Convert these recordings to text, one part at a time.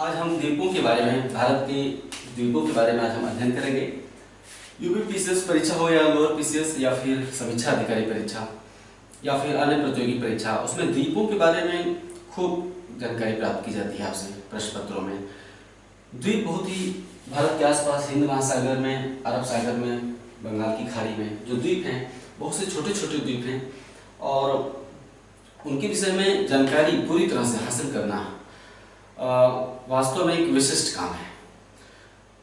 आज हम द्वीपों के बारे में, भारत के द्वीपों के बारे में आज हम अध्ययन करेंगे। यूपीपीसीएस परीक्षा हो या लोअर पीसीएस या फिर समीक्षा अधिकारी परीक्षा या फिर अन्य प्रतियोगी परीक्षा, उसमें द्वीपों के बारे में खूब जानकारी प्राप्त की जाती है आपसे प्रश्न पत्रों में। द्वीप बहुत ही भारत के आसपास हिंद महासागर में, अरब सागर में, बंगाल की खाड़ी में जो द्वीप हैं, बहुत से छोटे छोटे द्वीप हैं और उनके विषय में जानकारी पूरी तरह से हासिल करना वास्तव में एक विशिष्ट काम है।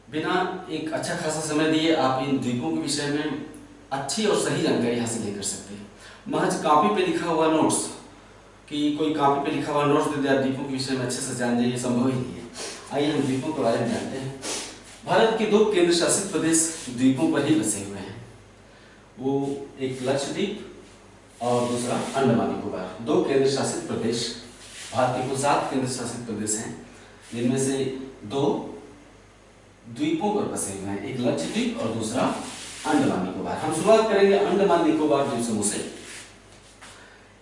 बिना एक अच्छा खासा समय दिए आप इन द्वीपों के विषय में अच्छी और सही जानकारी हासिल नहीं कर सकते। महज कॉपी पे लिखा हुआ नोट्स कि कोई कॉपी पे लिखा हुआ नोट्स दे दे आप द्वीपों के विषय में अच्छे से जान जाइए, संभव ही नहीं है। आइए हम द्वीपों के बारे में जानते हैं। भारत के 2 केंद्र शासित प्रदेश द्वीपों पर ही बसे हुए हैं। वो एक लक्षद्वीप और दूसरा अंडमान निकोबार। 2 केंद्र शासित प्रदेश, भारत के कुल 7 केंद्र शासित प्रदेश हैं, जिनमें से 2 द्वीपों पर बसे हुए हैं, एक लक्षद्वीप और दूसरा अंडमान निकोबार। हम शुरुआत करेंगे अंडमान निकोबार द्वीप समूह से।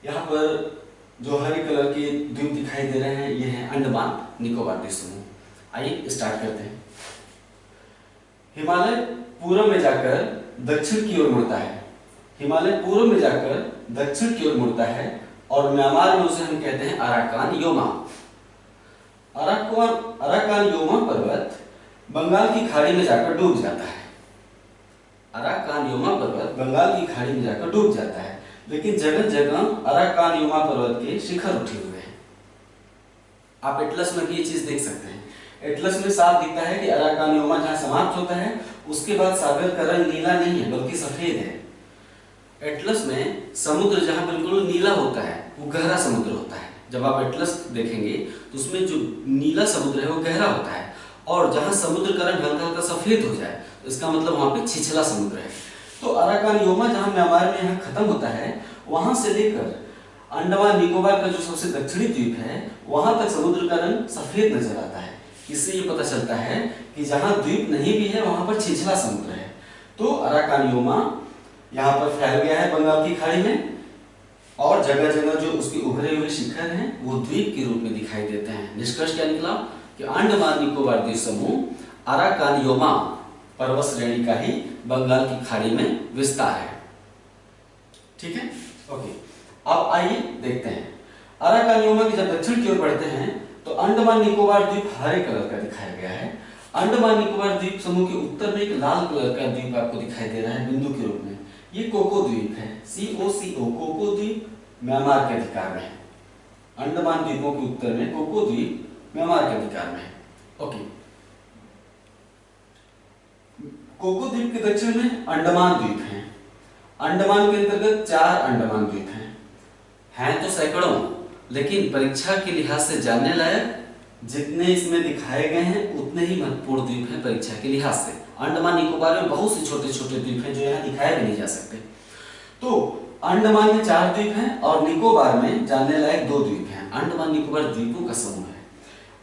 यहाँ पर जो हरे कलर के द्वीप दिखाई दे रहे हैं, ये हैं अंडमान निकोबार द्वीप समूह। आइए स्टार्ट करते हैं। हिमालय पूर्व में जाकर दक्षिण की ओर मुड़ता है। हिमालय पूर्व में जाकर दक्षिण की ओर मुड़ता है और म्यांमार में उसे हम कहते हैं अराकान योमा। अराकान योमा पर्वत बंगाल की खाड़ी में जाकर डूब जाता है। अराकान योमा पर्वत बंगाल की खाड़ी में जाकर डूब जाता है, लेकिन जगह जगह अराकान योमा पर्वत के शिखर उठे हुए हैं। आप एटलस में भी ये चीज देख सकते हैं। एटलस में साफ दिखता है कि अराकान योमा जहां समाप्त होता है उसके बाद सागर का रंग नीला नहीं है बल्कि सफेद है। एटलस में समुद्र जहां बिल्कुल नीला होता है वो गहरा समुद्र होता है। जब आप एटलस देखेंगे तो उसमें जो नीला समुद्र है वो गहरा होता है, और जहां समुद्र का रंग हल्का हल्का सफेद हो जाए तो इसका मतलब वहां पे छिछला समुद्र है। तो अराकान योमा जहां म्यांमार में यहाँ खत्म होता है, वहां से लेकर अंडमान निकोबार का जो सबसे दक्षिणी द्वीप है वहां तक समुद्र का रंग सफेद नजर आता है। इससे ये पता चलता है कि जहां द्वीप नहीं भी है वहां पर छिछला समुद्र है। तो अराकान योमा यहाँ पर फैल गया है बंगाल की खाड़ी में, और जगह जगह जो उसके उभरे हुए शिखर हैं वो द्वीप के रूप में दिखाई देते हैं। निष्कर्ष क्या निकला कि अंडमान निकोबार द्वीप समूह अराकान योमा पर्वत श्रेणी का ही बंगाल की खाड़ी में विस्तार है। ठीक है, ओके। अब आइए देखते हैं अराकान योमा की जब दक्षिण की ओर बढ़ते हैं तो अंडमान निकोबार द्वीप हरे कलर का दिखाया गया है। अंडमान निकोबार द्वीप समूह के उत्तर में एक लाल कलर का द्वीप आपको दिखाई दे रहा है बिंदु के रूप में। ये कोको द्वीप है, COCO, कोको द्वीप म्यांमार के अधिकार में है। अंडमान द्वीपों के उत्तर में कोको द्वीप म्यांमार के अधिकार में है। ओके। कोको द्वीप के दक्षिण में अंडमान द्वीप हैं। अंडमान के अंतर्गत 4 अंडमान द्वीप हैं तो सैकड़ों, लेकिन परीक्षा के लिहाज से जानने लायक जितने इसमें दिखाए गए हैं उतने ही महत्वपूर्ण द्वीप हैं परीक्षा के लिहाज से। अंडमान निकोबार में बहुत से छोटे छोटे द्वीप हैं जो यहाँ दिखाए भी नहीं जा सकते। तो अंडमान में 4 द्वीप हैं और निकोबार में जानने लायक 2 द्वीप हैं। अंडमान निकोबार द्वीपों का समूह है।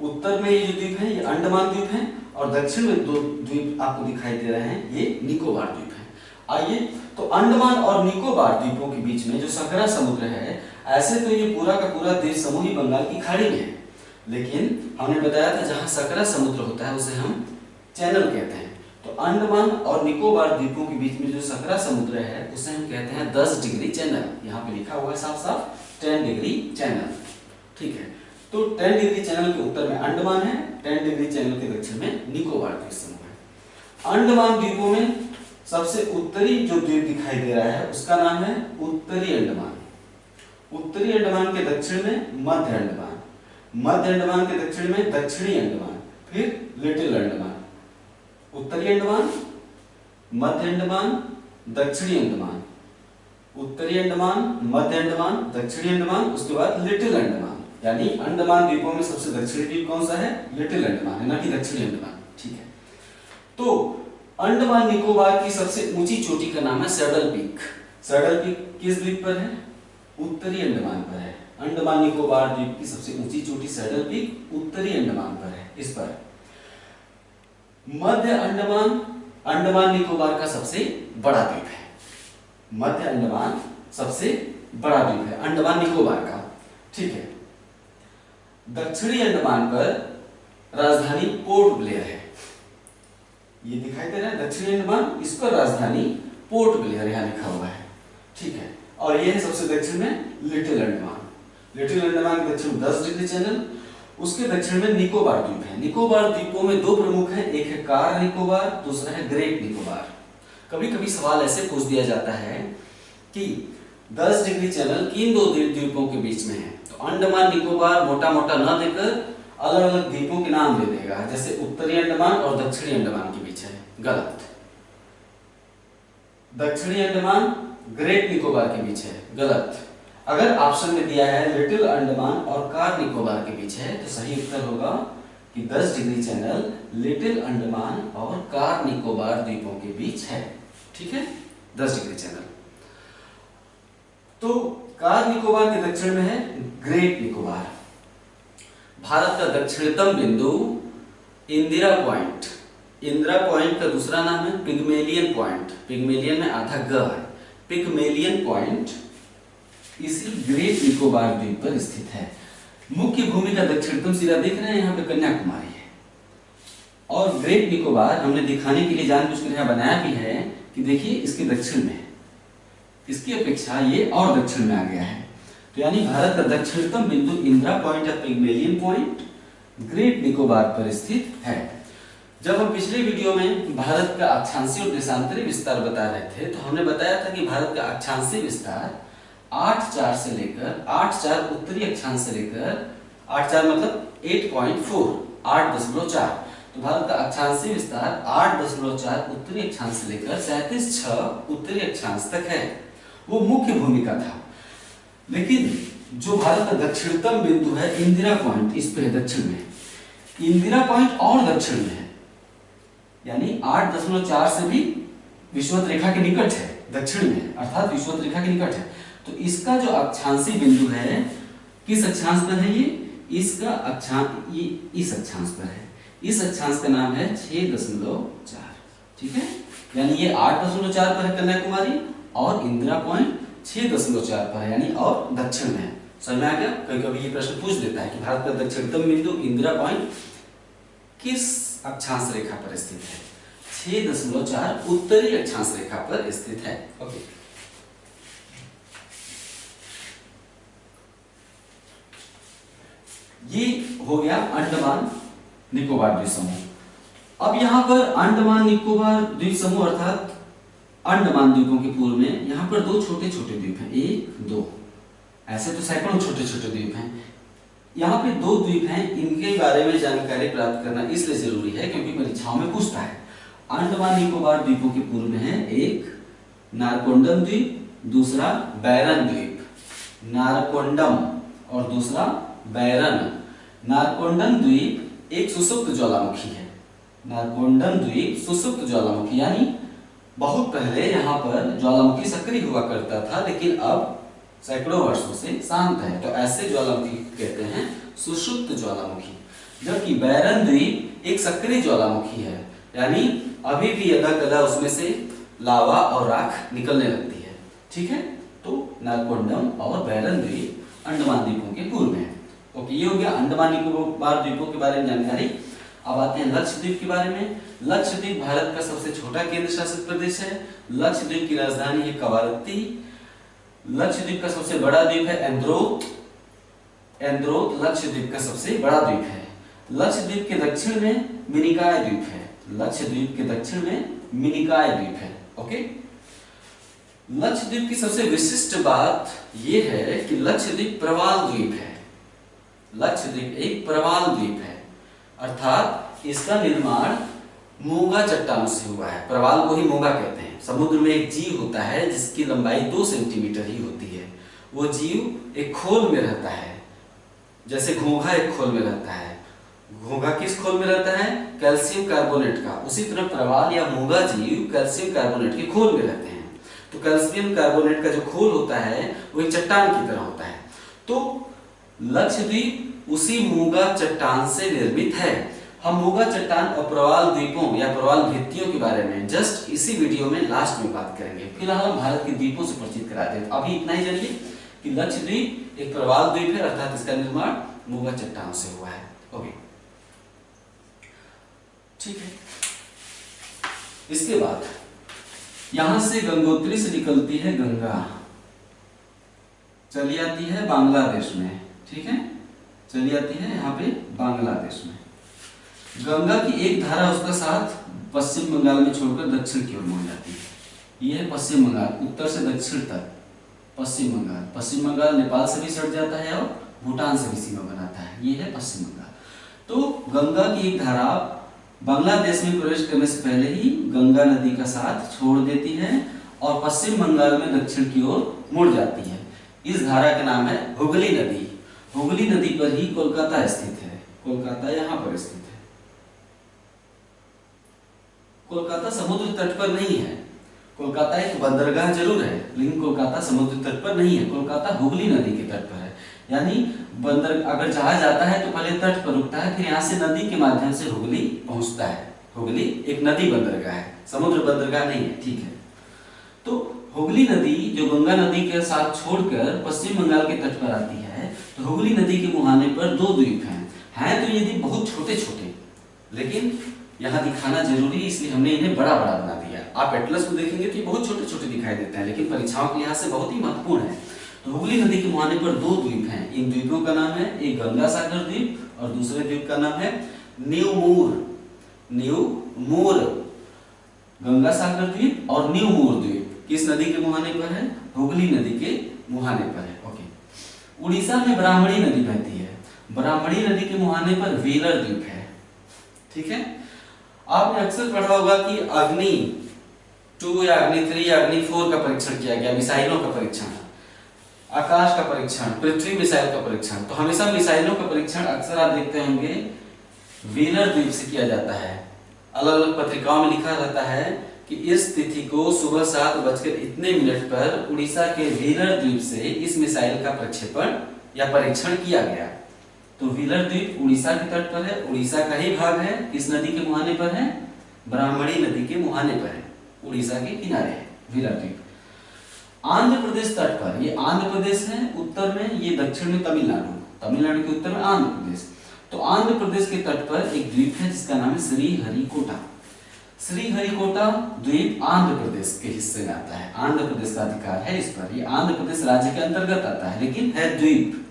उत्तर में ये जो द्वीप है ये अंडमान द्वीप है और दक्षिण में 2 द्वीप आपको दिखाई दे रहे हैं, ये निकोबार द्वीप है। आइए, तो अंडमान और निकोबार द्वीपों के बीच में जो सकरा समुद्र है, ऐसे तो ये पूरा का पूरा देश समूह ही बंगाल की खाड़ी में है, लेकिन हमने बताया था जहां सकरा समुद्र होता है उसे हम चैनल कहते हैं। तो अंडमान और निकोबार द्वीपों के बीच में जो सकरा समुद्र है उसे हम कहते हैं 10 डिग्री चैनल। यहाँ पे लिखा हुआ है साफ साफ 10 डिग्री चैनल। ठीक है, तो 10 डिग्री चैनल के उत्तर में अंडमान है, 10 डिग्री चैनल के दक्षिण में निकोबार द्वीप समूह है। अंडमान द्वीपों में सबसे उत्तरी जो द्वीप दिखाई दे रहा है उसका नाम है उत्तरी अंडमान। उत्तरी अंडमान के दक्षिण में मध्य अंडमान, मध्य अंडमान के दक्षिण में दक्षिणी अंडमान, फिर लिटिल अंडमान। उत्तरी अंडमान, मध्य अंडमान, दक्षिणी अंडमान, उत्तरी अंडमान, मध्य अंडमान, दक्षिणी अंडमान, उसके बाद लिटिल अंडमान। यानी अंडमान द्वीपों में सबसे दक्षिणी द्वीप कौन सा है? लिटिल अंडमान है, ना कि दक्षिणी अंडमान। ठीक है, तो अंडमान निकोबार की सबसे ऊंची चोटी का नाम है सैडल पीक। सैडल पीक किस द्वीप पर है? उत्तरी अंडमान पर है। अंडमान निकोबार द्वीप की सबसे ऊंची चोटी सैडल पीक उत्तरी अंडमान पर है। इस पर मध्य अंडमान अंडमान निकोबार का सबसे बड़ा द्वीप है। मध्य अंडमान सबसे बड़ा द्वीप है अंडमान निकोबार का। ठीक है, दक्षिणी अंडमान पर राजधानी पोर्ट ब्लेयर है। ये दिखाई दे रहा है दक्षिणी अंडमान, इस पर राजधानी पोर्ट ब्लेयर यहाँ लिखा हुआ है, ठीक है। और ये है सबसे दक्षिण में लिटिल अंडमान। लिटिल अंडमान के दक्षिण 10 डिग्री चैनल, उसके दक्षिण में निकोबार द्वीप है। निकोबार द्वीपों में दो प्रमुख हैं, एक है कार निकोबार, दूसरा है ग्रेट निकोबार। कभी कभी सवाल ऐसे पूछ दिया जाता है कि 10 डिग्री चैनल किन दो द्वीपों के बीच में है, तो अंडमान निकोबार मोटा मोटा न देकर अलग अलग द्वीपों के नाम दे देगा, जैसे उत्तरी अंडमान और दक्षिणी अंडमान के बीच है। गलत। दक्षिणी अंडमान ग्रेट निकोबार के बीच है। गलत। अगर ऑप्शन में दिया है लिटिल अंडमान और कार निकोबार के बीच है, तो सही उत्तर होगा कि 10 डिग्री चैनल लिटिल अंडमान और कार निकोबार द्वीपों के बीच है, ठीक है, 10 डिग्री चैनल। तो कार निकोबार के दक्षिण में है ग्रेट निकोबार। भारत का दक्षिणतम बिंदु इंदिरा पॉइंट। इंदिरा पॉइंट का दूसरा नाम है पिग्मेलियन पॉइंट। पिग्मेलियन में आधा ग है। पिग्मेलियन पॉइंट इसी ग्रेट निकोबार द्वीप पर स्थित है। मुख्य भूमि का दक्षिणतम सिरा देख रहे हैं, यहाँ पे कन्याकुमारी है। और ग्रेट निकोबार हमने दिखाने के लिए जानबूझकर यहाँ बनाया भी है कि देखिए इसके दक्षिण में, इसकी अपेक्षा ये और दक्षिण में आ गया है। तो यानी भारत का दक्षिणतम बिंदु इंदिरा पॉइंट या पिग्मेलियन पॉइंट ग्रेट निकोबार पर स्थित है। जब हम पिछले वीडियो में भारत का अक्षांशीय और देशांतरी विस्तार बता रहे थे, तो हमने बताया था कि भारत का अक्षांशीय विस्तार 8.4 से लेकर 8.4 उत्तरी अक्षांश से लेकर 8.4 मतलब 8.4 8.4, तो भारत का अक्षांशीय विस्तार 8.4 उत्तरी अक्षांश से लेकर 37.6 उत्तरी अक्षांश तक है। वो मुख्य भूमि का था। लेकिन जो भारत का दक्षिणतम बिंदु है इंदिरा पॉइंट, इस पे है दक्षिण में। इंदिरा पॉइंट और दक्षिण में है, यानी 8.4 से भी विषुवत रेखा के निकट है, दक्षिण में, अर्थात विषुवत रेखा के निकट है। तो इसका जो अक्षांशीय बिंदु है, किस अक्षांश पर है ये? इसका अक्षांश ये इस अक्षांश पर है। इस अक्षांश का नाम है 6.4, ठीक है। यानी ये 8.4 पर है कन्याकुमारी और इंदिरा पॉइंट 6.4 पर है, यानी और दक्षिण में है। समझ में आ गया? कभी कभी ये प्रश्न पूछ देता है कि भारत का दक्षिणतम बिंदु इंदिरा पॉइंट किस अक्षांश रेखा पर स्थित है? 6.4 उत्तरी अक्षांश रेखा पर स्थित है। ओके, ये हो गया अंडमान निकोबार द्वीप समूह। अब यहाँ पर अंडमान निकोबार द्वीप समूह अर्थात अंडमान द्वीपों के पूर्व में यहाँ पर दो छोटे छोटे द्वीप हैं, 1 2, ऐसे तो सैकड़ों छोटे छोटे द्वीप हैं। यहाँ पे दो द्वीप हैं, इनके बारे में जानकारी प्राप्त करना इसलिए जरूरी है क्योंकि परीक्षाओं में पूछता है। अंडमान निकोबार द्वीपों के पूर्व में है एक नारकोंडम द्वीप, दूसरा बैरन द्वीप। नारकोंडम और दूसरा बैरन। नारकोंडम द्वीप एक सुसुप्त ज्वालामुखी है। नारकोंडम द्वीप सुसुप्त ज्वालामुखी, यानी बहुत पहले यहाँ पर ज्वालामुखी सक्रिय हुआ करता था, लेकिन अब सैकड़ों वर्षों से शांत है, तो ऐसे ज्वालामुखी कहते हैं सुषुप्त ज्वालामुखी। जबकि बैरन द्वीप एक सक्रिय ज्वालामुखी है, यानी अभी भी यदा कदा उसमें से लावा और राख निकलने लगती है, ठीक है। तो नारकोंडम और बैरन द्वीप अंडमान द्वीपों के पूर्व में है। ओके, ये हो गया अंडमान निकोबार द्वीपों के बारे में जानकारी। अब आते हैं लक्षद्वीप के बारे में। लक्षद्वीप भारत का सबसे छोटा केंद्र शासित प्रदेश है। लक्षद्वीप की राजधानी है कवारत्ती। लक्षद्वीप का सबसे बड़ा द्वीप है एंद्रोथ। एंद्रोथ लक्षद्वीप का सबसे बड़ा द्वीप है। लक्षद्वीप के दक्षिण में मिनिकॉय द्वीप है। लक्षद्वीप के दक्षिण में मिनिकॉय द्वीप है। ओके, लक्षद्वीप की सबसे विशिष्ट बात यह है कि लक्षद्वीप प्रवाल द्वीप है। लक्षद्वीप एक प्रवाल द्वीप है, अर्थात इसका निर्माण मूंगा चट्टानों से हुआ है। प्रवाल को ही मूंगा कहते हैं। समुद्र में एक जीव होता है जिसकी लंबाई 2 सेंटीमीटर ही होती है। वो जीव एक खोल में रहता है, जैसे घोंघा एक खोल में रहता है। घोंघा किस खोल में रहता है? कैल्शियम कार्बोनेट का। उसी तरह प्रवाल या मूंगा जीव कैल्शियम कार्बोनेट के खोल में रहते हैं। तो कैल्शियम कार्बोनेट का जो खोल होता है वो एक चट्टान की तरह होता है। तो लक्षद्वीप उसी मूंगा चट्टान से निर्मित है। हम मूंगा चट्टान और प्रवाल द्वीपों या प्रवाल भित्तियों के बारे में जस्ट इसी वीडियो में लास्ट में बात करेंगे। फिलहाल हम भारत के द्वीपों से परिचित कराते हैं। अभी इतना ही जानिए कि लक्षद्वीप एक प्रवाल द्वीप है, अर्थात इसका निर्माण मूंगा चट्टानों से हुआ है। ओके। ठीक है। इसके बाद यहां से गंगोत्री से निकलती है गंगा, चली आती है बांग्लादेश में, ठीक है, चली आती है यहाँ पे बांग्लादेश में। गंगा की एक धारा उसका साथ पश्चिम बंगाल में छोड़कर दक्षिण की ओर मुड़ जाती है। ये है पश्चिम बंगाल, उत्तर से दक्षिण तक पश्चिम बंगाल। पश्चिम बंगाल नेपाल से भी सट जाता है और भूटान से भी सीमा बनाता है। ये है पश्चिम बंगाल। तो गंगा की एक धारा बांग्लादेश में प्रवेश करने से पहले ही गंगा नदी का साथ छोड़ देती है और पश्चिम बंगाल में दक्षिण की ओर मुड़ जाती है। इस धारा का नाम है हुगली नदी। हुगली नदी पर ही कोलकाता स्थित है। कोलकाता यहाँ पर स्थित है। कोलकाता समुद्र तट पर नहीं है। कोलकाता एक बंदरगाह जरूर है, लेकिन कोलकाता समुद्र तट पर नहीं है। कोलकाता हुगली नदी के तट पर है। यानी बंदर अगर जहाज आता है तो पहले तट पर रुकता है, फिर यहाँ से नदी के माध्यम से हुगली पहुंचता है। हुगली एक नदी बंदरगाह है, समुद्र बंदरगाह नहीं है, ठीक है। तो हुगली नदी जो गंगा नदी के साथ छोड़कर पश्चिम बंगाल के तट पर आती है, तो हुगली नदी के मुहाने पर दो द्वीप हैं तो ये द्वीप बहुत छोटे छोटे, लेकिन यहाँ दिखाना जरूरी है इसलिए हमने इन्हें बड़ा बड़ा बना दिया। आप एटलस में देखेंगे तो ये बहुत छोटे छोटे दिखाई देते हैं, लेकिन परीक्षाओं के लिहाज से बहुत ही महत्वपूर्ण है। तो हुगली नदी के मुहाने पर दो द्वीप हैं। इन द्वीपों का नाम है एक गंगा सागर द्वीप और दूसरे द्वीप का नाम है न्यू मूर। गंगा सागर द्वीप और न्यू मूर द्वीप किस नदी के मुहाने पर है? हुगली नदी के मुहाने पर है। ओके। उड़ीसा में ब्राह्मणी नदी बहती है। ब्राह्मणी नदी के मुहाने पर व्हीलर द्वीप है, ठीक है। आपने अक्सर पढ़ा होगा कि अग्नि 2 या अग्नि 3 या अग्नि 4 का परीक्षण किया गया, मिसाइलों का परीक्षण, आकाश का परीक्षण, पृथ्वी मिसाइल का परीक्षण। तो हमेशा मिसाइलों का परीक्षण अक्सर आप देखते होंगे व्हीलर द्वीप से किया जाता है। अलग अलग पत्रिकाओं में लिखा रहता है कि इस तिथि को सुबह 7:00 पर उड़ीसा के व्हीलर द्वीप से इस मिसाइल का प्रक्षेपण या परीक्षण किया गया। तो व्हीलर द्वीप उड़ीसा के तट पर है, उड़ीसा का ही भाग है। किस नदी के मुहाने पर है? ब्राह्मणी नदी के मुहाने पर है, उड़ीसा के किनारे है व्हीलर द्वीप। आंध्र प्रदेश तट पर, ये आंध्र प्रदेश है उत्तर में, ये दक्षिण में तमिलनाडु, तमिलनाडु के उत्तर में आंध्र प्रदेश। तो आंध्र प्रदेश के तट पर एक द्वीप है जिसका नाम है श्रीहरिकोटा। श्रीहरिकोटा द्वीप आंध्र प्रदेश के हिस्से में आता है। आंध्र प्रदेश का अधिकार है इस पर। ये आंध्र प्रदेश राज्य के अंतर्गत आता है, लेकिन है द्वीप।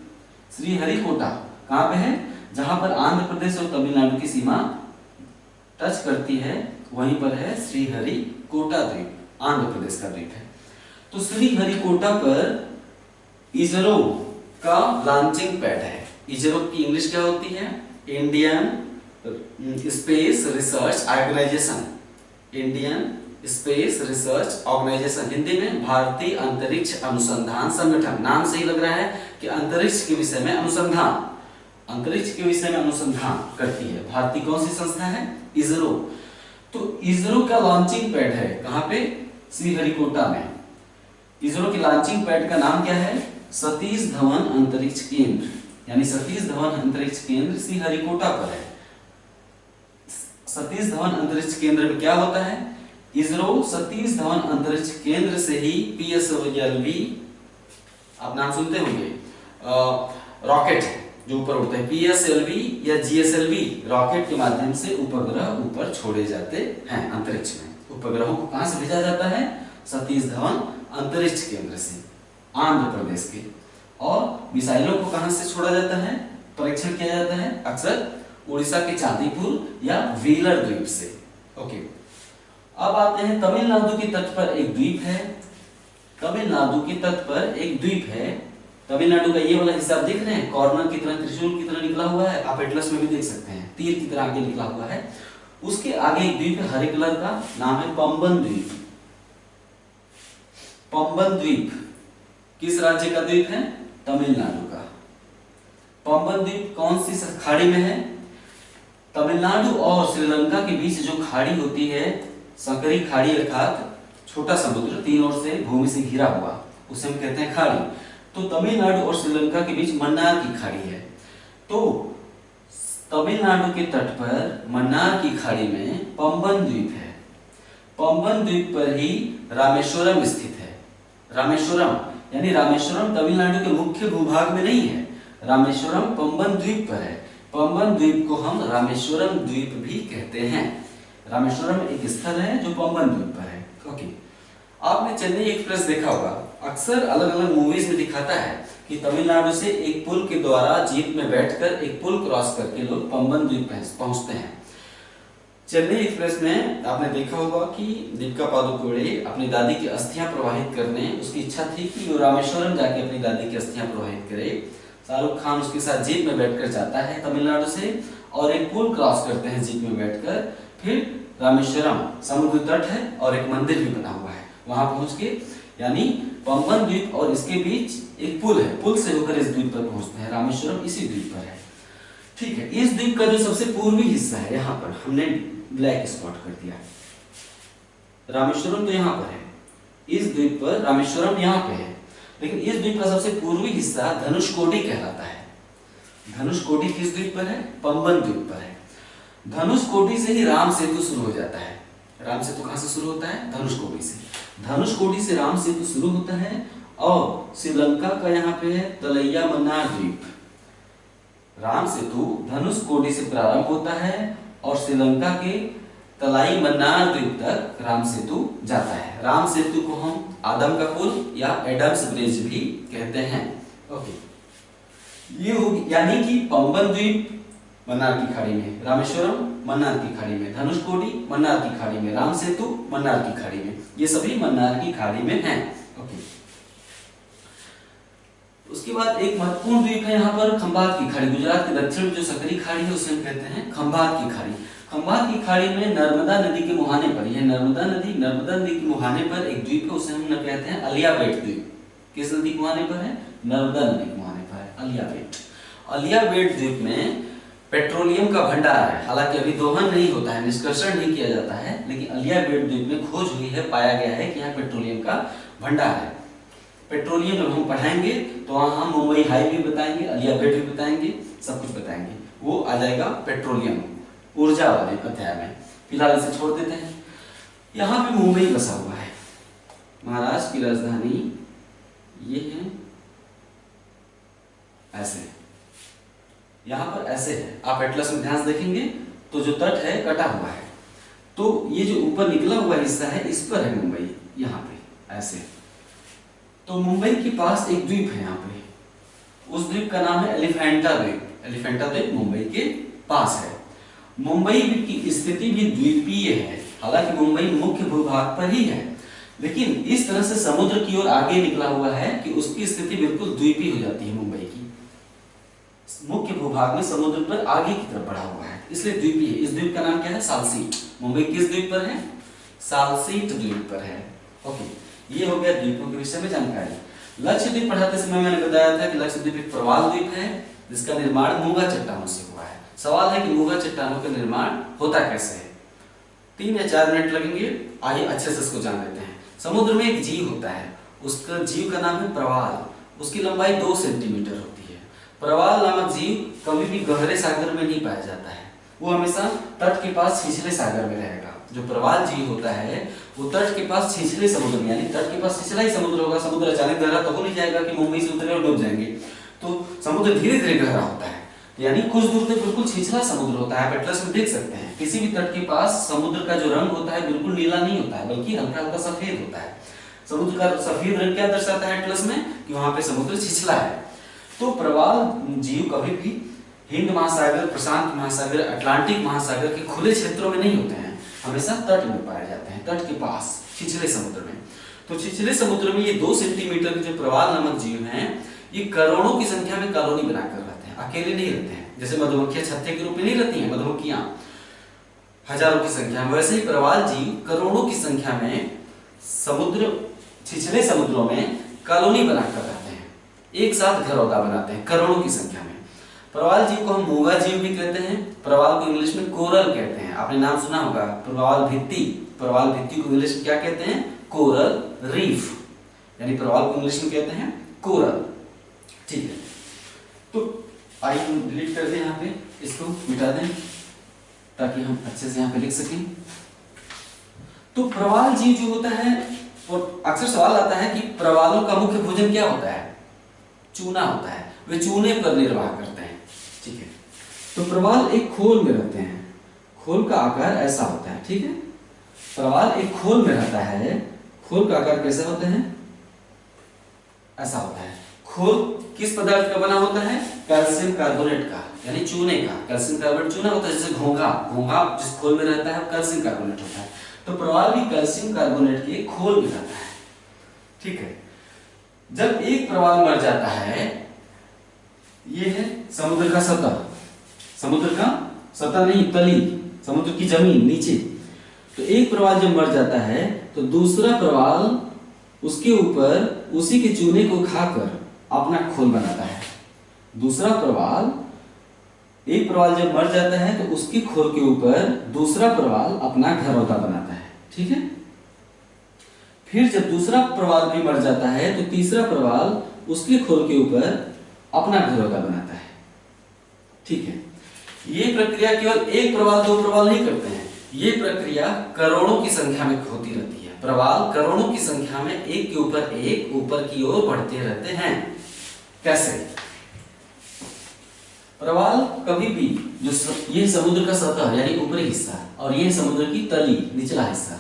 श्रीहरिकोटा कहाँ पे है? जहां पर आंध्र प्रदेश और तमिलनाडु की सीमा टच करती है, वहीं पर है श्रीहरिकोटा द्वीप, आंध्र प्रदेश का द्वीप है। तो श्रीहरिकोटा पर इसरो का लॉन्चिंग पैड है। इसरो की इंग्लिश क्या होती है? Indian Space Research Organisation. Indian Space Research Organisation, Hindi में भारतीय अंतरिक्ष अनुसंधान संगठन। नाम से ही लग रहा है कि अंतरिक्ष के विषय में अनुसंधान, अंतरिक्ष के विषय में अनुसंधान करती है। भारतीय कौन सी संस्था है? इसरो। तो इसरो का लॉन्चिंग पैड है कहां पे? श्रीहरिकोटा में। इसरो की लॉन्चिंग पैड का नाम क्या है? सतीश धवन अंतरिक्ष केंद्र, यानी सतीश धवन अंतरिक्ष केंद्र श्रीहरिकोटा पर है। सतीश धवन अंतरिक्ष केंद्र में क्या होता है? इसरो सतीश धवन अंतरिक्ष केंद्र से ही PSLV, आप नाम सुनते होंगे, रॉकेट जो ऊपर उड़ते हैं, PSLV या GSLV रॉकेट के माध्यम से उपग्रह ऊपर छोड़े जाते हैं अंतरिक्ष में। उपग्रहों को कहां से भेजा जाता है? सतीश धवन अंतरिक्ष केंद्र से, आंध्र प्रदेश के। और मिसाइलों को कहां से छोड़ा जाता है, परीक्षण किया जाता है? अक्सर उड़ीसा के चांदीपुर या व्हीलर द्वीप से। ओके। अब आते हैं तमिलनाडु के तट पर एक द्वीप है। तमिलनाडु के तट पर एक द्वीप है। तमिलनाडु का ये वाला हिस्सा देख रहे हैं, कॉर्नर की तरह, त्रिशूल की तरह निकला हुआ है। आप एटलस में भी देख सकते हैं, तीर की तरह आगे निकला हुआ है। उसके आगे एक द्वीप है हरे कलर का, नाम है पंबन द्वीप। पंबन द्वीप किस राज्य का द्वीप है? तमिलनाडु का। पंबन द्वीप कौन सी खाड़ी में है? तमिलनाडु और श्रीलंका के बीच जो खाड़ी होती है, संकरी खाड़ी अर्थात छोटा समुद्र, तीन ओर से भूमि से घिरा हुआ, उसे हम कहते हैं खाड़ी। तो तमिलनाडु और श्रीलंका के बीच मन्नार की खाड़ी है। तो तमिलनाडु के तट पर मन्नार की खाड़ी में पंबन द्वीप है। पंबन द्वीप पर ही रामेश्वरम स्थित है। रामेश्वरम यानी रामेश्वरम तमिलनाडु के मुख्य भूभाग में नहीं है, रामेश्वरम पंबन द्वीप पर है। पंबन द्वीप को हम रामेश्वरम द्वीप भी कहते हैं। रामेश्वरम एक स्थल है जो पंबन द्वीप पर है। ओके, आपने चेन्नई एक्सप्रेस देखा होगा, अक्सर अलग अलग मूवीज में दिखाता है कि तमिलनाडु से एक पुल के द्वारा जीप में बैठकर एक पुल क्रॉस करके लोग पंबन द्वीप पहुंचते हैं। चेन्नई एक्सप्रेस में आपने देखा होगा कि दीपिका पादुकोणे अपनी दादी की अस्थियां प्रवाहित करने, उसकी इच्छा थी कि वो रामेश्वरम जाके अपनी दादी की अस्थियां प्रवाहित करे। शाहरुख खान उसके साथ जीप में बैठकर जाता है तमिलनाडु से और एक पुल क्रॉस करते हैं जीप में बैठकर। फिर रामेश्वरम समुद्र तट है और एक मंदिर भी बना हुआ है, वहां पहुंच के यानी पंबन द्वीप और इसके बीच एक पुल है, पुल से होकर इस द्वीप पर पहुंचते हैं। रामेश्वरम इसी द्वीप पर है। ठीक है, इस द्वीप का जो सबसे पूर्वी हिस्सा है, यहाँ पर हमने ब्लैक स्पॉट कर दिया। रामेश्वरम तो यहाँ पर है, इस द्वीप पर रामेश्वरम यहाँ पे है, लेकिन इस द्वीप का सबसे पूर्वी हिस्सा धनुषकोडी कहलाता है। धनुषकोडी किस द्वीप पर है? पंबन द्वीप पर है। धनुषकोडी से ही राम सेतु शुरू हो जाता है। राम सेतु कहां से शुरू होता है? धनुषकोडी से। धनुषकोडी से राम सेतु शुरू होता है और श्रीलंका का यहाँ पे है तलैया मन्नार द्वीप। राम सेतु धनुषकोडी से प्रारंभ होता है और श्रीलंका के तलाई मन्नार द्वीप तक राम सेतु जाता है। राम सेतु को हम आदम का पुल या एडम्स ब्रिज भी कहते हैं। ओके, ये यानी कि पंबन द्वीप मन्नार की खाड़ी में, रामेश्वरम मन्नार की खाड़ी में, धनुषकोडी मन्नार की खाड़ी में, राम सेतु मन्नार की खाड़ी में, ये सभी मन्नार की खाड़ी में हैं। ओके, उसके बाद एक महत्वपूर्ण द्वीप है यहाँ पर खंभात की खाड़ी। गुजरात के दक्षिण में जो सकरी खाड़ी है उसे हम कहते हैं खंभात की खाड़ी। खंभात की खाड़ी में नर्मदा नदी के मुहाने पर, यह नर्मदा नदी के मुहाने पर एक द्वीप है, उसे हम कहते हैं अलियाबेट द्वीप। किस नदी के मुहाने पर है? नर्मदा नदी के मुहाने पर है अलियाबेट। अलियाबेट द्वीप में पेट्रोलियम का भंडार है। हालांकि अभी दोहन नहीं होता है, निष्कर्षण नहीं किया जाता है, लेकिन अलियाबेट द्वीप में खोज हुई है, पाया गया है कि यहाँ पेट्रोलियम का भंडार है। पेट्रोलियम जब हम पढ़ाएंगे तो वहां हम मुंबई हाई भी बताएंगे, अलियाबेट भी बताएंगे, सब कुछ बताएंगे, वो आ जाएगा पेट्रोलियम ऊर्जा वाले अध्याय में। फिलहाल इसे छोड़ देते हैं। यहाँ पे मुंबई बसा हुआ है, महाराष्ट्र की राजधानी ये है, ऐसे यहाँ पर ऐसे है। आप एटलस में ध्यान से देखेंगे तो जो तट है कटा हुआ है, तो ये जो ऊपर निकला हुआ हिस्सा है इस पर है मुंबई, यहाँ पे ऐसे। तो मुंबई के पास एक द्वीप है यहाँ पे, उस द्वीप का नाम है एलिफेंटा द्वीप। एलिफेंटा द्वीप मुंबई के पास है। मुंबई की स्थिति भी द्वीपीय है, हालांकि मुंबई मुख्य भूभाग पर ही है, लेकिन इस तरह से समुद्र की ओर आगे निकला हुआ है कि उसकी स्थिति बिल्कुल द्वीपीय हो जाती है। मुंबई की मुख्य भूभाग में समुद्र पर आगे की तरफ बढ़ा हुआ है, इसलिए द्वीपीय है। इस द्वीप का नाम क्या है? सालसीट। मुंबई किस द्वीप पर है? सालसीट द्वीप पर है। ओके, ये हो गया द्वीपों के विषय में जानकारी। लक्षद्वीप पढ़ाते समय मैंने बताया था कि लक्षद्वीप एक प्रवाल द्वीप है जिसका निर्माण मूंगा चट्टानों से हुआ है। सवाल है कि मूंगा चट्टानों का निर्माण होता कैसे है? 3 या 4 मिनट लगेंगे, आइए अच्छे से इसको जान लेते हैं। समुद्र में एक जीव होता है, उसका जीव का नाम है प्रवाल। उसकी लंबाई 2 सेंटीमीटर होती है। प्रवाल नामक जीव कभी भी गहरे सागर में नहीं पाया जाता है, वो हमेशा तट के पास छिछले सागर में रहेगा। जो प्रवाल जीव होता है वो तट के पास छिछले समुद्र में, यानी तट के पास छिछला ही समुद्र होगा। समुद्र अचानक गहरा तो हो नहीं जाएगा कि मुंबई से उतरे और डूब जाएंगे, तो समुद्र धीरे धीरे गहरा होता है, यानी कुछ दूर तक बिल्कुल छिछला समुद्र होता है। आप एटलस में देख सकते हैं किसी भी तट के पास समुद्र का जो रंग होता है बिल्कुल नीला नहीं होता है, बल्कि हल्का हल्का सफेद होता है। समुद्र का सफेद रंग क्या दर्शाता है एटलस में? कि वहां पे समुद्र छिछला है। तो प्रवाल जीव कभी भी हिंद महासागर, प्रशांत महासागर, अटलांटिक महासागर के खुले क्षेत्रों में नहीं होते हैं, हमेशा तट में पाए जाते हैं, तट के पास छिछले समुद्र में। तो छिछले समुद्र में ये 2 सेंटीमीटर के जो प्रवाल नामक जीव हैं, ये करोड़ों की संख्या में कॉलोनी बनाकर रहते हैं, अकेले नहीं रहते हैं। जैसे मधुमक्खियां छत्ते के रूप में नहीं रहती हैं, मधुमक्खियां हजारों की संख्या में, वैसे ही प्रवाल जीव करोड़ों की संख्या में समुद्र, छिछले समुद्रों में कॉलोनी बनाकर रहते हैं, एक साथ घरौंदा बनाते हैं करोड़ों की संख्या में। प्रवाल जीव को हम मूंगा जीव भी कहते हैं। प्रवाल को इंग्लिश में कोरल कहते हैं, आपने नाम सुना होगा प्रवाल भित्ति। प्रवाल भित्ति को इंग्लिश में क्या कहते हैं? कोरल रीफ, यानी प्रवाल को इंग्लिश में कहते हैं कोरल। ठीक है, तो आइए हम डिलीट कर दें, यहाँ पे इसको मिटा दें ताकि हम अच्छे से यहाँ पे लिख सकें। तो प्रवाल जीव जो होता है, और अक्सर सवाल आता है कि प्रवालों का मुख्य भोजन क्या होता है? चूना होता है, वे चूने पर निर्वाह करते हैं। ठीक है, तो प्रवाल एक खोल में रहते हैं। खोल का आकार ऐसा होता है, ठीक है। प्रवाल एक खोल में रहता है, खोल का आकार कैसा होता है, ऐसा होता है। खोल किस पदार्थ का बना होता है, कैल्शियम कार्बोनेट का, यानी चूने का। कैल्शियम कार्बोनेट चूना होता है, जैसे घोंघा, घोंघा जिस खोल में रहता है वो कैल्शियम कार्बोनेट होता है। तो प्रवाल भी कैल्शियम कार्बोनेट के खोल में रहता है, ठीक है। जब एक प्रवाल मर जाता है, ये है समुद्र का सतह, समुद्र का सतह नहीं, तली, समुद्र की जमीन नीचे। तो एक प्रवाल जब मर जाता है तो दूसरा प्रवाल उसके ऊपर उसी के चूने को खाकर अपना खोल बनाता है। दूसरा प्रवाल, एक प्रवाल जब मर जाता है तो उसके खोल के ऊपर दूसरा प्रवाल अपना घरौंदा बनाता है, ठीक है। फिर जब दूसरा प्रवाल भी मर जाता है तो तीसरा प्रवाल उसके खोल के ऊपर अपना घरौंदा बनाता है, ठीक है। ये प्रक्रिया केवल एक प्रवाल दो प्रवाल नहीं करते हैं, ये प्रक्रिया करोड़ों की संख्या में होती रहती है। प्रवाल करोड़ों की संख्या में एक के ऊपर एक ऊपर की ओर बढ़ते रहते हैं। कैसे? प्रवाल कभी भी, जो ये समुद्र का सतह यानी ऊपरी हिस्सा और ये समुद्र की तली निचला हिस्सा,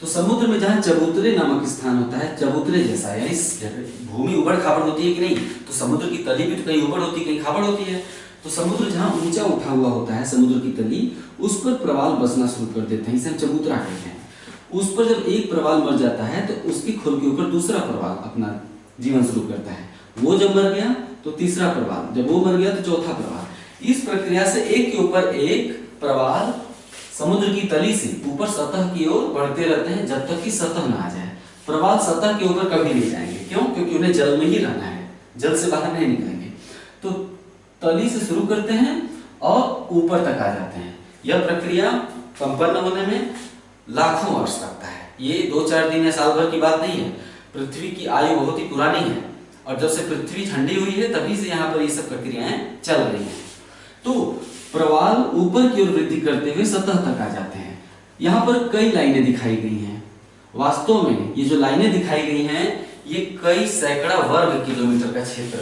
तो समुद्र में जहां चबूतरे नामक स्थान होता है, चबूतरे जैसा, यानी भूमि उबड़ खाबड़ होती है कि नहीं, तो समुद्र की तली भी तो कहीं उबड़ होती है कहीं खाबड़ होती है। तो समुद्र जहां ऊंचा उठा हुआ होता है, समुद्र की तली, उस पर प्रवाल बसना शुरू कर देते हैं, इसे हम चबूतरा कहते हैं। उस पर जब एक प्रवाल मर जाता है तो उसकी खोल के ऊपर दूसरा प्रवाल अपना जीवन शुरू करता है। वो जब मर गया तो तीसरा प्रवाल, जब वो मर गया तो चौथा प्रवाल। इस प्रक्रिया से एक के ऊपर एक प्रवाल समुद्र की तली से ऊपर सतह की ओर बढ़ते रहते हैं जब तक कि सतह ना आ जाए। प्रवाल सतह के ऊपर कभी नहीं जाएंगे, क्यों? क्योंकि उन्हें जल में ही रहना है, जल से बाहर नहीं निकलेंगे। तो तली से शुरू करते हैं और ऊपर तक आ जाते हैं। यह प्रक्रिया संपन्न होने में लाखों वर्ष लगता है। ये 2-4 दिन या साल भर की बात नहीं है। पृथ्वी की आयु बहुत ही पुरानी है और जब से पृथ्वी ठंडी हुई है तभी से यहाँ पर ये सब प्रक्रियाएं चल रही हैं। तो प्रवाल ऊपर की ओर वृद्धि करते हुए सतह तक आ जाते हैं। यहाँ पर कई लाइनें दिखाई गई हैं। वास्तव में ये जो लाइनें दिखाई गई हैं, ये कई सैकड़ा वर्ग किलोमीटर का क्षेत्र,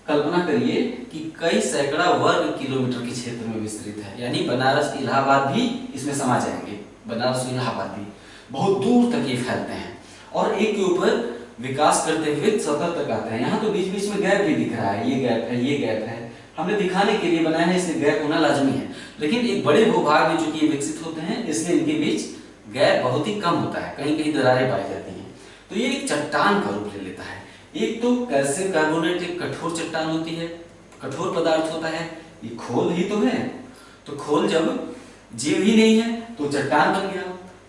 कल्पना करिए कि कई सैकड़ा वर्ग किलोमीटर के क्षेत्र में विस्तृत है। यानी बनारस, इलाहाबाद भी इसमें समा जाएंगे। बनारस, इलाहाबाद भी बहुत दूर तक ये फैलते हैं और एक के ऊपर विकास करते हुए सतह तक आते हैं। यहाँ तो बीच बीच में गैप भी दिख रहा है, ये गैप है, ये गैप है, हमने दिखाने के लिए बनाया है, इसलिए गैप होना लाजमी है। लेकिन एक बड़े भूभाग में चूंकि ये विकसित होते हैं, इसलिए इनके बीच गैप बहुत ही कम होता है, कहीं कहीं दरारें पाई जाती हैं। तो ये एक चट्टान का रूप ले लेता है। एक तो कैल्शियम कार्बोनेट एक कठोर चट्टान होती है, कठोर पदार्थ होता है, ये खोल ही तो है। तो खोल जब जीव ही नहीं है तो चट्टान बन गया,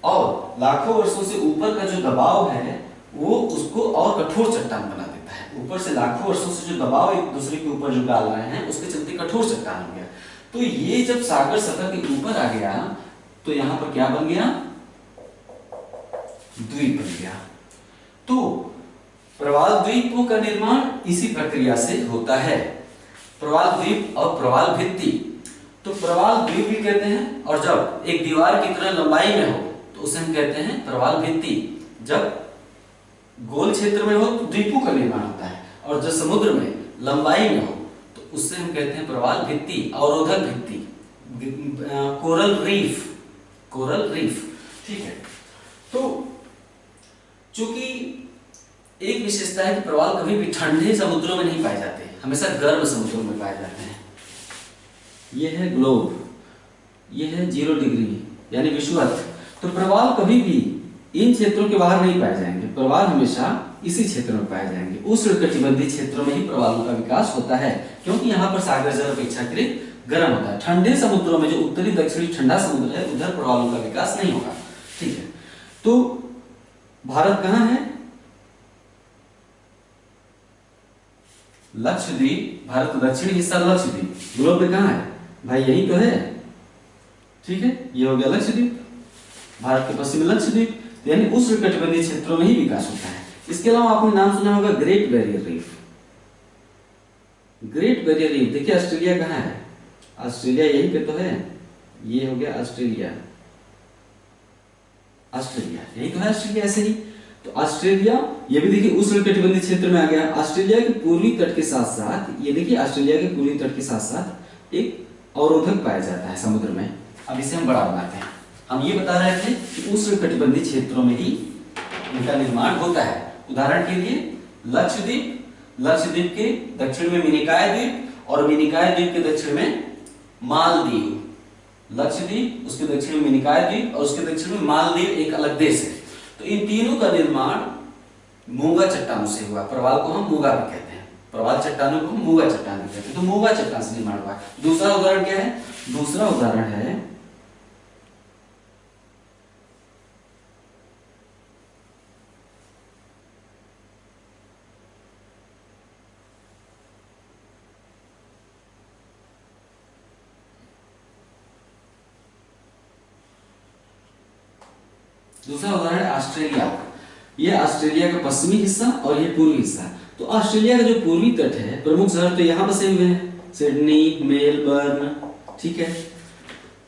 और लाखों वर्षों से ऊपर का जो दबाव है वो उसको और कठोर चट्टान बना देता है। ऊपर से लाखों वर्षों से जो दबाव एक दूसरे के ऊपर जो डाल रहे हैं, उसके चलते कठोर चट्टान हो गया। तो ये जब सागर सतह के ऊपर आ गया तो यहाँ पर क्या बन गया? द्वीप बन गया। तो प्रवाल द्वीपों का निर्माण इसी प्रक्रिया से होता है। प्रवाल द्वीप और प्रवाल भित्ति, तो प्रवाल द्वीप भी कहते हैं, और जब एक दीवार की तरह लंबाई में हो तो उसे हम कहते हैं प्रवाल भित्ति। जब गोल क्षेत्र में हो तो द्वीपों का निर्माण होता है, और जब समुद्र में लंबाई में हो तो उससे हम कहते हैं प्रवाल भित्ति, अवरोधक भित्ति, कोरल रीफ, कोरल रीफ, ठीक है। तो चूंकि एक विशेषता है कि प्रवाल कभी भी ठंडे समुद्रों में नहीं पाए जाते, हमेशा गर्म समुद्रों में पाए जाते हैं। यह है ग्लोब, यह है 0 डिग्री यानी विषुवत। तो प्रवाल कभी भी इन क्षेत्रों के बाहर नहीं पाए जाएंगे, प्रवाल हमेशा इसी क्षेत्र में पाए जाएंगे। उष्णकटिबंधीय क्षेत्रों में ही प्रवालों का विकास होता है, क्योंकि यहाँ पर सागर जल अपेक्षाकृत गर्म होता है। ठंडे समुद्रों में जो उत्तरी दक्षिणी ठंडा समुद्र है, उधर प्रवालों का विकास नहीं होगा, ठीक है। तो भारत कहाँ है? लक्षद्वीप, भारत का दक्षिणी हिस्सा लक्षद्वीप। ग्लोब में कहाँ है भाई? यही तो है, ठीक है। ये हो गया लक्षद्वीप, भारत के पश्चिम में लक्षद्वीप, यानी उष्णकटिबंधीय क्षेत्रों में ही विकास होता है। इसके अलावा आपने नाम सुना होगा great barrier reef. Great barrier reef, देखिए ऑस्ट्रेलिया कहाँ है? ऑस्ट्रेलिया यही पे तो है, ये हो गया ऑस्ट्रेलिया, ऑस्ट्रेलिया यही तो है, ऑस्ट्रेलिया ऐसे ही। तो ऑस्ट्रेलिया ये भी देखिए उष्णकटिबंधीय क्षेत्र में आ गया। ऑस्ट्रेलिया के पूर्वी तट के साथ साथ, ये देखिए ऑस्ट्रेलिया के पूर्वी तट के साथ साथ एक अवरोधक पाया जाता है समुद्र में, अब इसे हम बड़ा बनाते हैं। हम ये बता रहे थे कि उष्णकटिबंधीय क्षेत्रों में ही इनका निर्माण होता है। उदाहरण के लिए लक्षद्वीप, लक्षद्वीप के दक्षिण में मिनिकॉय द्वीप और मिनिकॉय द्वीप के दक्षिण में मालदीव। लक्षद्वीप, उसके दक्षिण में मिनिकॉय द्वीप और उसके दक्षिण में मालदीव एक अलग देश है। तो इन तीनों का निर्माण मूंगा चट्टानों से हुआ। प्रवाल को हम मूंगा भी कहते हैं, प्रवाल चट्टानों को हम मूंगा चट्टान भी कहते हैं। तो मूंगा चट्टान से निर्माण हुआ। दूसरा उदाहरण क्या है? दूसरा उदाहरण है ऑस्ट्रेलिया। यह ऑस्ट्रेलिया का पश्चिमी हिस्सा और यह पूर्वी हिस्सा। तो ऑस्ट्रेलिया का जो पूर्वी तट है, प्रमुख शहर तो यहां बसे हुए हैं, सिडनी, मेलबर्न, ठीक है।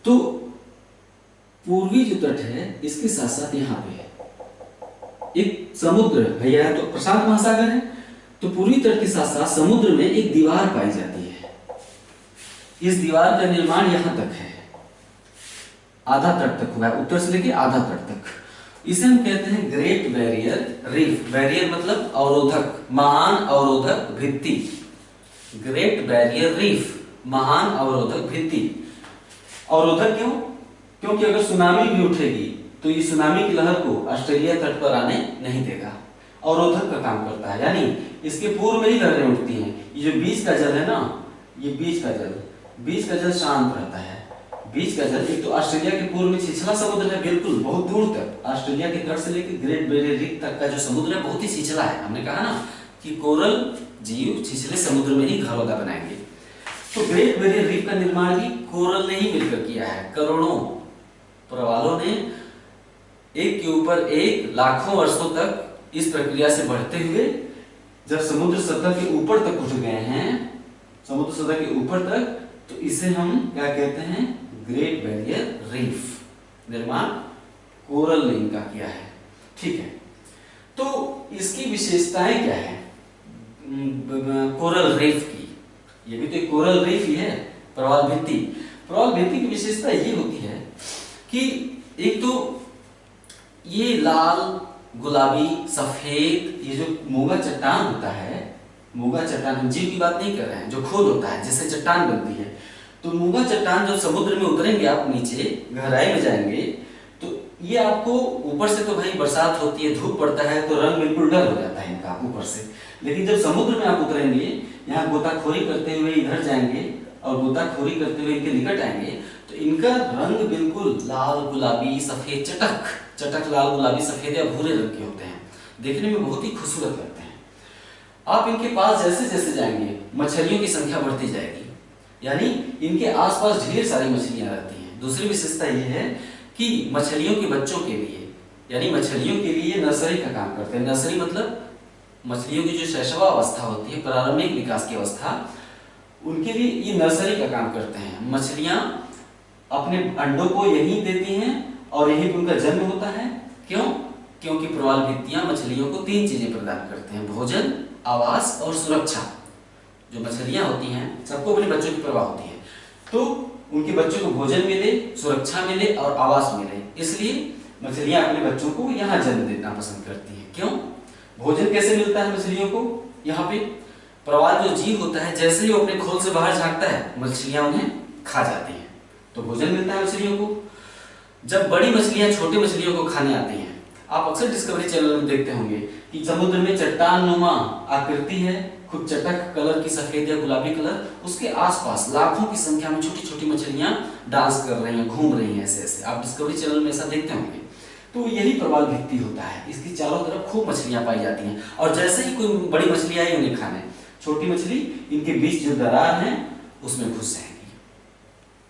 तो पूर्वी जो तट है इसके साथ साथ यहाँ पे है एक समुद्र भैया है, तो प्रशांत महासागर है। तो पूर्वी तट के साथ साथ समुद्र में एक दीवार पाई जाती है। इस दीवार का निर्माण यहां तक है, आधा तट तक हुआ है, उत्तर से लेके आधा तट तक। इसे हम कहते हैं ग्रेट बैरियर रीफ। बैरियर मतलब अवरोधक, महान अवरोधक भित्ति। ग्रेट बैरियर रीफ, महान अवरोधक भित्ति। अवरोधक क्यों? क्योंकि अगर सुनामी भी उठेगी तो ये सुनामी की लहर को ऑस्ट्रेलिया तट पर आने नहीं देगा। अवरोधक का काम करता है, यानी इसके पूर्व में ही लहरें उठती हैं। ये जो बीच का जल है ना, ये बीच का जल शांत रहता है। बीच का जल, एक तो ऑस्ट्रेलिया के पूर्व में छिछला समुद्र है, बिल्कुल बहुत दूर तक। ऑस्ट्रेलिया के तट से लेकर ग्रेट बैरियर रीफ तक का जो समुद्र है बहुत ही छिछला है। हमने कहा ना कि कोरल जीव छिछले समुद्र में ही घरौंदा बनाएंगे। तो ग्रेट बैरियर रीफ का निर्माण भी कोरल ने ही मिलकर किया है। करोड़ों प्रवालों ने एक के ऊपर एक लाखों वर्षों तक इस प्रक्रिया से बढ़ते हुए जब समुद्र सतह के ऊपर तक उठ गए हैं, समुद्र सतह के ऊपर तक, तो इसे हम क्या कहते हैं? Great barrier reef. निर्माण कोरल ने इनका किया है, ठीक है। तो इसकी विशेषताएं क्या है कोरल रीफ की? ये भी तो एक कोरल रीफ ही है, प्रवाल भित्ति। प्रवाल भित्ति की विशेषता ये होती है कि एक तो ये लाल, गुलाबी, सफेद, ये जो मूंगा चट्टान होता है, मूंगा चट्टान, हम जीव की बात नहीं कर रहे हैं, जो खोद होता है जिससे चट्टान बनती है। तो मूंगा चट्टान जब समुद्र में उतरेंगे, आप नीचे गहराई में जाएंगे, तो ये आपको ऊपर से तो भाई बरसात होती है, धूप पड़ता है, तो रंग बिल्कुल डल हो जाता है इनका ऊपर से। लेकिन जब समुद्र में आप उतरेंगे, यहाँ गोताखोरी करते हुए इधर जाएंगे और गोताखोरी करते हुए इनके निकट आएंगे, तो इनका रंग बिल्कुल लाल, गुलाबी, सफेद, चटक लाल, गुलाबी, सफेद या भूरे रंग के होते हैं। देखने में बहुत ही खूबसूरत लगते हैं। आप इनके पास जैसे जैसे जाएंगे, मछलियों की संख्या बढ़ती जाएगी, यानी इनके आसपास ढेर सारी मछलियां रहती हैं। दूसरी विशेषता यह है कि मछलियों के बच्चों के लिए, यानी मछलियों के लिए नर्सरी का काम करते हैं। नर्सरी मतलब मछलियों की जो शैशवावस्था होती है, प्रारंभिक विकास की अवस्था, उनके लिए ये नर्सरी का काम करते हैं। मछलियां अपने अंडों को यहीं देती हैं और यहीं उनका जन्म होता है। क्यों? क्योंकि प्रवाल भित्तियां मछलियों को 3 चीजें प्रदान करते हैं: भोजन, आवास और सुरक्षा। जो मछलियां होती हैं, सबको अपने बच्चों की परवाह होती है, तो उनके बच्चों को भोजन मिले, सुरक्षा मिले और आवास मिले, इसलिए मछलियां अपने बच्चों को यहाँ जन्म देना पसंद करती हैं। क्यों? भोजन कैसे मिलता है मछलियों को? यहाँ पे प्रवाल जो जीव होता है, जैसे ही वो अपने खोल से बाहर झांकता है, मछलियां उन्हें खा जाती हैं, तो भोजन मिलता है मछलियों को। जब बड़ी मछलियां छोटी मछलियों को खाने आती हैं, आप अक्सर डिस्कवरी चैनल में देखते होंगे कि समुद्र में चट्टान नुमा आकृति है, खूब चटक कलर की, सफेद या गुलाबी कलर, उसके आसपास लाखों की संख्या में छोटी छोटी मछलियां डांस कर रही हैं, घूम रही हैं, ऐसे ऐसे आप डिस्कवरी चैनल में ऐसा देखते होंगे। तो यही प्रवाल भित्ति होता है, इसकी चारों तरफ खूब मछलियां पाई जाती हैं, और जैसे ही कोई बड़ी मछली आई उन्हें खाने, छोटी मछली इनके बीच जो दरार है उसमें घुस जाएगी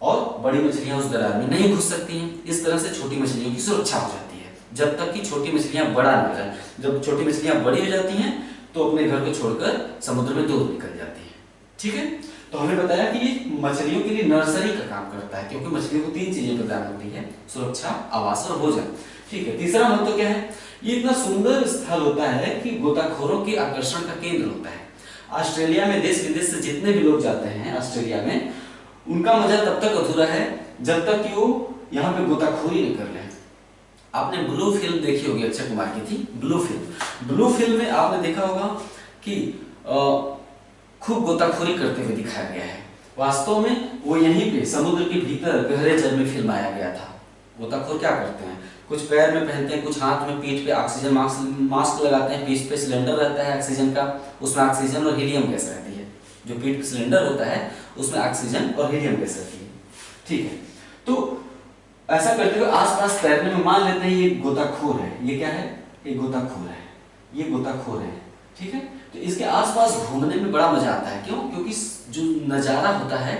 और बड़ी मछलियां उस दरार में नहीं घुस सकती हैं। इस तरह से छोटी मछलियों की सुरक्षा हो जाती है, जब तक कि छोटी मछलियां बड़ा न हो जाए। जब छोटी मछलियां बड़ी हो जाती हैं तो अपने घर को छोड़कर समुद्र में दूर निकल जाती है। ठीक है, तो हमने बताया कि ये मछलियों के लिए नर्सरी का काम करता है, क्योंकि मछलियों को 3 चीजें प्रदान होती है: सुरक्षा, आवास और भोजन। ठीक है, तीसरा महत्व क्या है? ये इतना सुंदर स्थल होता है कि गोताखोरों के आकर्षण का केंद्र होता है। ऑस्ट्रेलिया में देश विदेश से जितने भी लोग जाते हैं ऑस्ट्रेलिया में, उनका मजा तब तक अधूरा है जब तक कि वो यहाँ पे गोताखोरी नहीं कर ले। आपने ब्लू फिल्म देखी होगी, अक्षय कुमार की थी ब्लू फिल्म। ब्लू फिल्म में आपने देखा होगा कि खूब गोताखोरी करते हुए दिखाया गया है। वास्तव में वो यहीं पे समुद्र के भीतर गहरे जल में फिल्माया गया था। गोताखोर क्या करते हैं, कुछ पैर में पहनते हैं, कुछ हाथ में, पीठ पे ऑक्सीजन मास्क लगाते हैं, पीठ पे सिलेंडर रहता है ऑक्सीजन का, उसमें ऑक्सीजन और हीलियम गैस रहती है। जो पीठ पे सिलेंडर होता है उसमें ऑक्सीजन और हीलियम गैस रहती है, ठीक है। तो ऐसा करते हुए आसपास तैरने में मान लेते हैं ये गोताखोर है, ये क्या है, ये गोताखोर है, ये गोताखोर है, ठीक है। तो इसके आसपास घूमने में बड़ा मजा आता है, क्यों? क्योंकि जो नजारा होता है,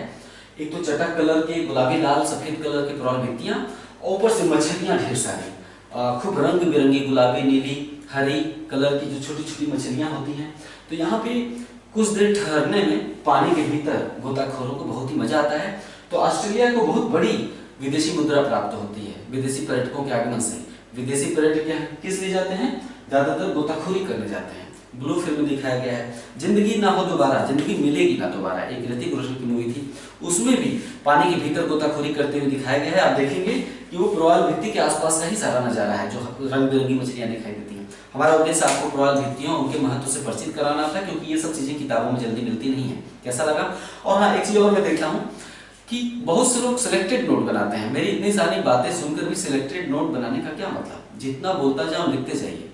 एक तो चटक कलर के गुलाबी लाल सफेद कलर के पुरानी भित्तियां, ऊपर से मछलियां ढेर सारी, खूब रंग बिरंगी गुलाबी नीली हरी कलर की जो छोटी छोटी मछलियां होती हैं। तो यहाँ पे कुछ देर ठहरने में पानी के भीतर गोताखोरों को बहुत ही मजा आता है। तो ऑस्ट्रेलिया को बहुत बड़ी विदेशी मुद्रा प्राप्त होती है विदेशी पर्यटकों के आगमन से। विदेशी पर्यटक किस लिए जाते हैं? ज्यादातर गोताखोरी करने जाते हैं। ब्लू फिल्म में दिखाया गया है, जिंदगी ना हो दोबारा, जिंदगी मिलेगी ना दोबारा, एक ऋतिक रोशन की मूवी थी, उसमें भी पानी के भीतर गोताखोरी करते हुए दिखाया गया है। आप देखेंगे कि वो प्रवाल भित्ति के आसपास का ही सारा नजारा है, जो रंग बिरंगी मछलियां दिखाई देती हैं। हमारा उद्देश्य आपको प्रवाल भित्तियों उनके महत्व से परिचित कराना था, क्योंकि ये सब चीजें किताबों में जल्दी मिलती नहीं है। कैसा लगा? और हाँ, एक चीज और मैं देखता हूँ कि बहुत से लोग सिलेक्टेड नोट बनाते हैं। मेरी इतनी सारी बातें सुनकर भी सिलेक्टेड नोट बनाने का क्या मतलब? जितना बोलता जाओ लिखते जाइए,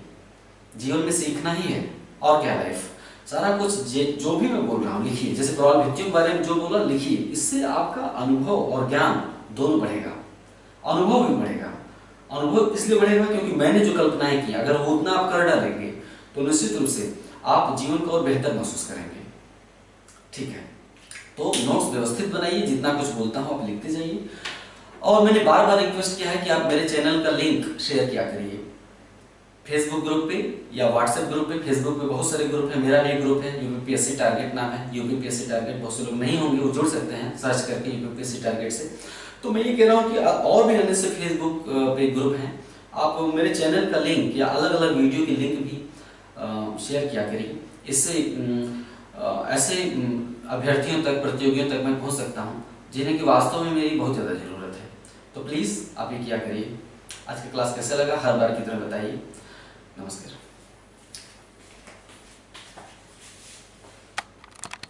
जीवन में सीखना ही है और क्या लाइफ, सारा कुछ जो भी मैं बोल रहा हूँ लिखिए। जैसे प्रवाल भित्तियों के बारे में जो बोला लिखिए, इससे आपका अनुभव और ज्ञान दोनों बढ़ेगा, अनुभव भी बढ़ेगा। अनुभव इसलिए बढ़ेगा क्योंकि मैंने जो कल्पनाएं की, अगर वो उतना आप कर डालेंगे तो निश्चित रूप से आप जीवन को और बेहतर महसूस करेंगे, ठीक है। तो नोट्स व्यवस्थित बनाइए, जितना कुछ बोलता हूँ आप लिखते जाइए। और मैंने बार बार रिक्वेस्ट किया है कि आप मेरे चैनल का लिंक शेयर किया करिए फेसबुक ग्रुप पे या व्हाट्सएप ग्रुप पे। फेसबुक पे बहुत सारे ग्रुप है, मेरा भी एक ग्रुप है यूपीपीएससी टारगेट नाम है, यूपीपीएससी टारगेट। बहुत से लोग नहीं होंगे वो जुड़ सकते हैं सर्च करके यूपीपीएससी टारगेट से। तो मैं ये कह रहा हूँ कि और भी अन्य से फेसबुक पे ग्रुप हैं, आप मेरे चैनल का लिंक या अलग अलग वीडियो की लिंक भी शेयर किया करिए। इससे ऐसे अभ्यर्थियों तक, प्रतियोगियों तक मैं पहुँच सकता हूँ जिन्हें कि वास्तव में मेरी बहुत ज़्यादा ज़रूरत है। तो प्लीज़ आप ये किया करिए। आज का क्लास कैसा लगा हर बार की तरह बताइए। नमस्कार।